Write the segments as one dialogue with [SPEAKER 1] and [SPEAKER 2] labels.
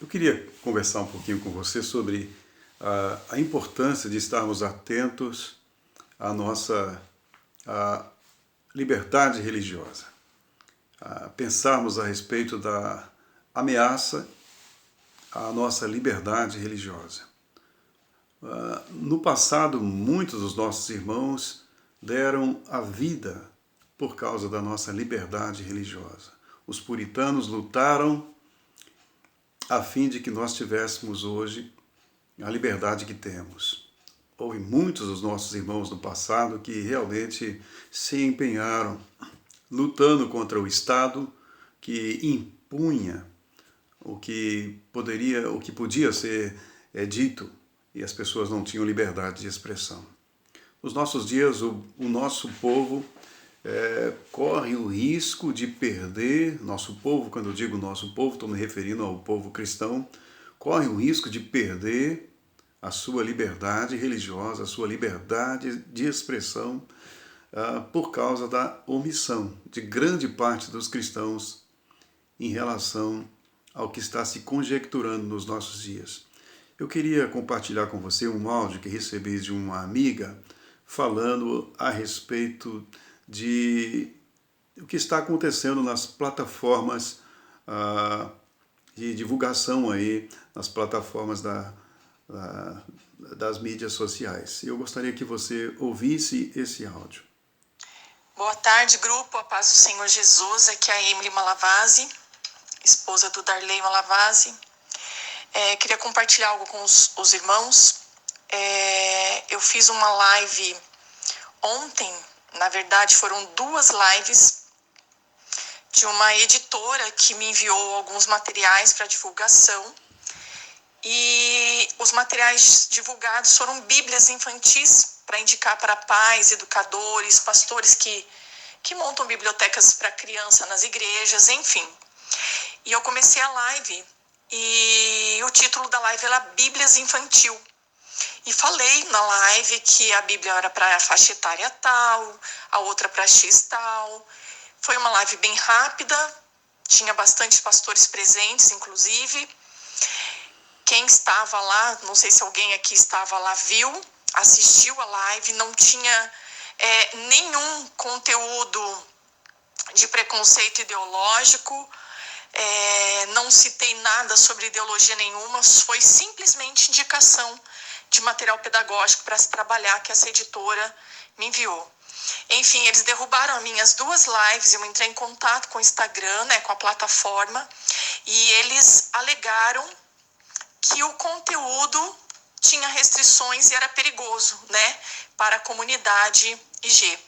[SPEAKER 1] Eu queria conversar um pouquinho com você sobre a importância de estarmos atentos à nossa liberdade religiosa, a pensarmos a respeito da ameaça à nossa liberdade religiosa. No passado, muitos dos nossos irmãos deram a vida por causa da nossa liberdade religiosa. Os puritanos lutaram a fim de que nós tivéssemos hoje a liberdade que temos. Houve muitos dos nossos irmãos no passado que realmente se empenharam lutando contra o Estado que impunha o que podia ser dito, e as pessoas não tinham liberdade de expressão. Nos nossos dias, o nosso povo corre o risco de perder, nosso povo, quando eu digo nosso povo, estou me referindo ao povo cristão, corre o risco de perder a sua liberdade religiosa, a sua liberdade de expressão, por causa da omissão de grande parte dos cristãos em relação ao que está se conjecturando nos nossos dias. Eu queria compartilhar com você um áudio que recebi de uma amiga falando a respeito de o que está acontecendo nas plataformas de divulgação aí, nas plataformas das mídias sociais. Eu gostaria que você ouvisse esse áudio.
[SPEAKER 2] Boa tarde, grupo. A paz do Senhor Jesus. Aqui é a Emily Malavasi, esposa do Darley Malavasi. Queria compartilhar algo com os irmãos. Eu fiz uma live ontem, na verdade foram 2 lives de uma editora que me enviou alguns materiais para divulgação. E os materiais divulgados foram bíblias infantis para indicar para pais, educadores, pastores que montam bibliotecas para criança nas igrejas, enfim. E eu comecei a live e o título da live era Bíblias Infantil. E falei na live que a Bíblia era para a faixa etária tal, a outra para X tal. Foi uma live bem rápida, tinha bastante pastores presentes, inclusive. Quem estava lá, não sei se alguém aqui estava lá, viu, assistiu a live, não tinha nenhum conteúdo de preconceito ideológico, não citei nada sobre ideologia nenhuma, foi simplesmente indicação de material pedagógico para se trabalhar que essa editora me enviou. Enfim, eles derrubaram as minhas 2 lives, eu entrei em contato com o Instagram, com a plataforma, e eles alegaram que o conteúdo tinha restrições e era perigoso, para a comunidade IG,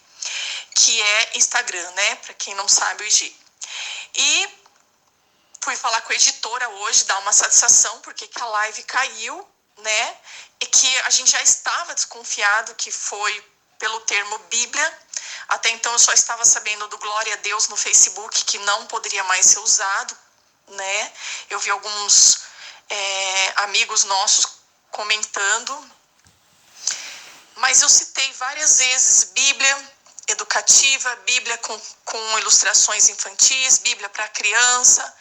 [SPEAKER 2] que é Instagram, para quem não sabe o IG. E fui falar com a editora hoje, dar uma satisfação, porque que a live caiu, e que a gente já estava desconfiado que foi pelo termo Bíblia. Até então eu só estava sabendo do Glória a Deus no Facebook, que não poderia mais ser usado, Eu vi alguns amigos nossos comentando, mas eu citei várias vezes Bíblia educativa, Bíblia com ilustrações infantis, Bíblia para criança,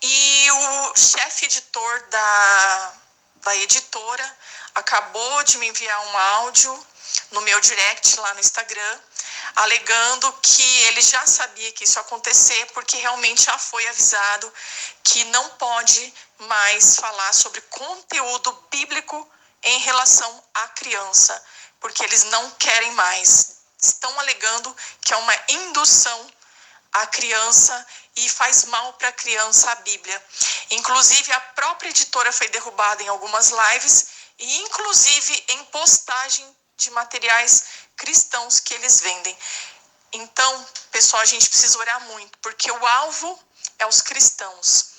[SPEAKER 2] e o chefe editor da editora acabou de me enviar um áudio no meu direct lá no Instagram, alegando que ele já sabia que isso ia acontecer, porque realmente já foi avisado que não pode mais falar sobre conteúdo bíblico em relação à criança, porque eles não querem mais. Estão alegando que é uma indução à criança e faz mal para a criança a Bíblia. Inclusive, a própria editora foi derrubada em algumas lives e, inclusive, em postagem de materiais cristãos que eles vendem. Então, pessoal, a gente precisa orar muito, porque o alvo é os cristãos.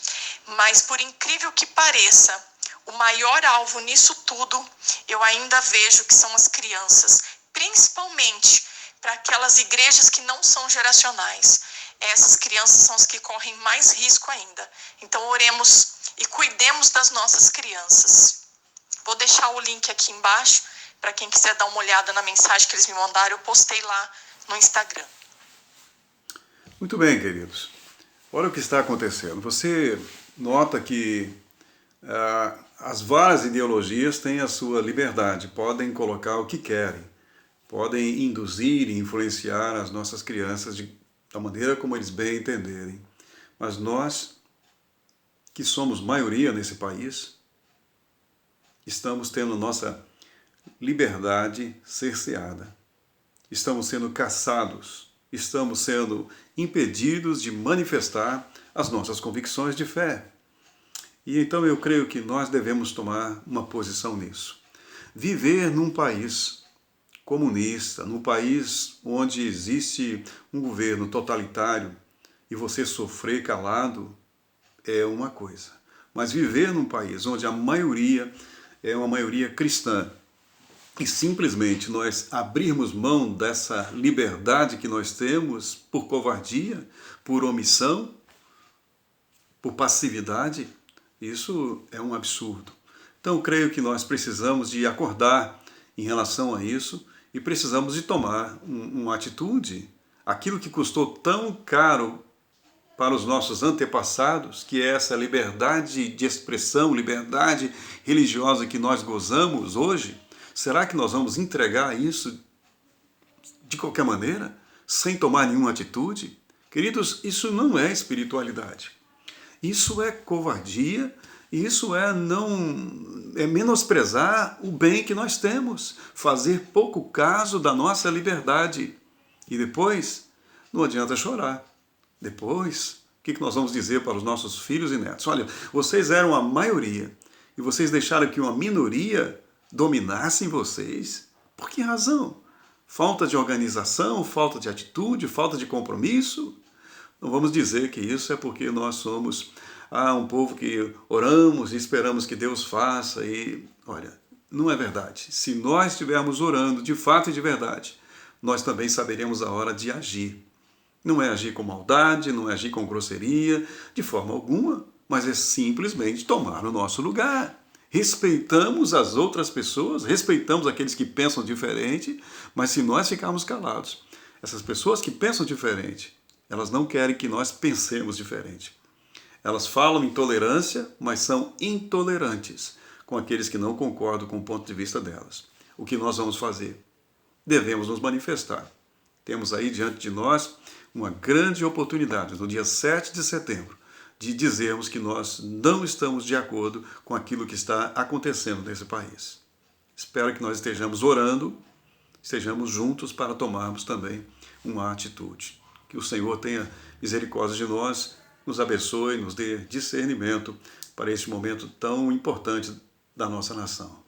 [SPEAKER 2] Mas, por incrível que pareça, o maior alvo nisso tudo, eu ainda vejo que são as crianças, principalmente para aquelas igrejas que não são geracionais. Essas crianças são as que correm mais risco ainda. Então, oremos e cuidemos das nossas crianças. Vou deixar o link aqui embaixo, para quem quiser dar uma olhada na mensagem que eles me mandaram, eu postei lá no Instagram.
[SPEAKER 1] Muito bem, queridos. Olha o que está acontecendo. Você nota que As várias ideologias têm a sua liberdade, podem colocar o que querem, podem induzir e influenciar as nossas crianças da maneira como eles bem entenderem. Mas nós, que somos maioria nesse país, estamos tendo nossa liberdade cerceada. Estamos sendo caçados, estamos sendo impedidos de manifestar as nossas convicções de fé. E então eu creio que nós devemos tomar uma posição nisso. Viver num país comunista, num país onde existe um governo totalitário e você sofrer calado é uma coisa. Mas viver num país onde a maioria é uma maioria cristã e simplesmente nós abrirmos mão dessa liberdade que nós temos por covardia, por omissão, por passividade, isso é um absurdo. Então, creio que nós precisamos de acordar em relação a isso e precisamos de tomar uma atitude. Aquilo que custou tão caro para os nossos antepassados, que é essa liberdade de expressão, liberdade religiosa que nós gozamos hoje, será que nós vamos entregar isso de qualquer maneira, sem tomar nenhuma atitude? Queridos, isso não é espiritualidade. Isso é covardia, isso é menosprezar o bem que nós temos, fazer pouco caso da nossa liberdade. E depois, não adianta chorar. Depois, o que nós vamos dizer para os nossos filhos e netos? Olha, vocês eram a maioria e vocês deixaram que uma minoria dominasse vocês. Por que razão? Falta de organização, falta de atitude, falta de compromisso? Não vamos dizer que isso é porque nós somos um povo que oramos e esperamos que Deus faça. E olha, não é verdade. Se nós estivermos orando de fato e de verdade, nós também saberemos a hora de agir. Não é agir com maldade, não é agir com grosseria, de forma alguma, mas é simplesmente tomar o nosso lugar. Respeitamos as outras pessoas, respeitamos aqueles que pensam diferente, mas se nós ficarmos calados, essas pessoas que pensam diferente, elas não querem que nós pensemos diferente. Elas falam em tolerância, mas são intolerantes com aqueles que não concordam com o ponto de vista delas. O que nós vamos fazer? Devemos nos manifestar. Temos aí diante de nós uma grande oportunidade, no dia 7 de setembro, de dizermos que nós não estamos de acordo com aquilo que está acontecendo nesse país. Espero que nós estejamos orando, estejamos juntos para tomarmos também uma atitude. Que o Senhor tenha misericórdia de nós, nos abençoe, nos dê discernimento para este momento tão importante da nossa nação.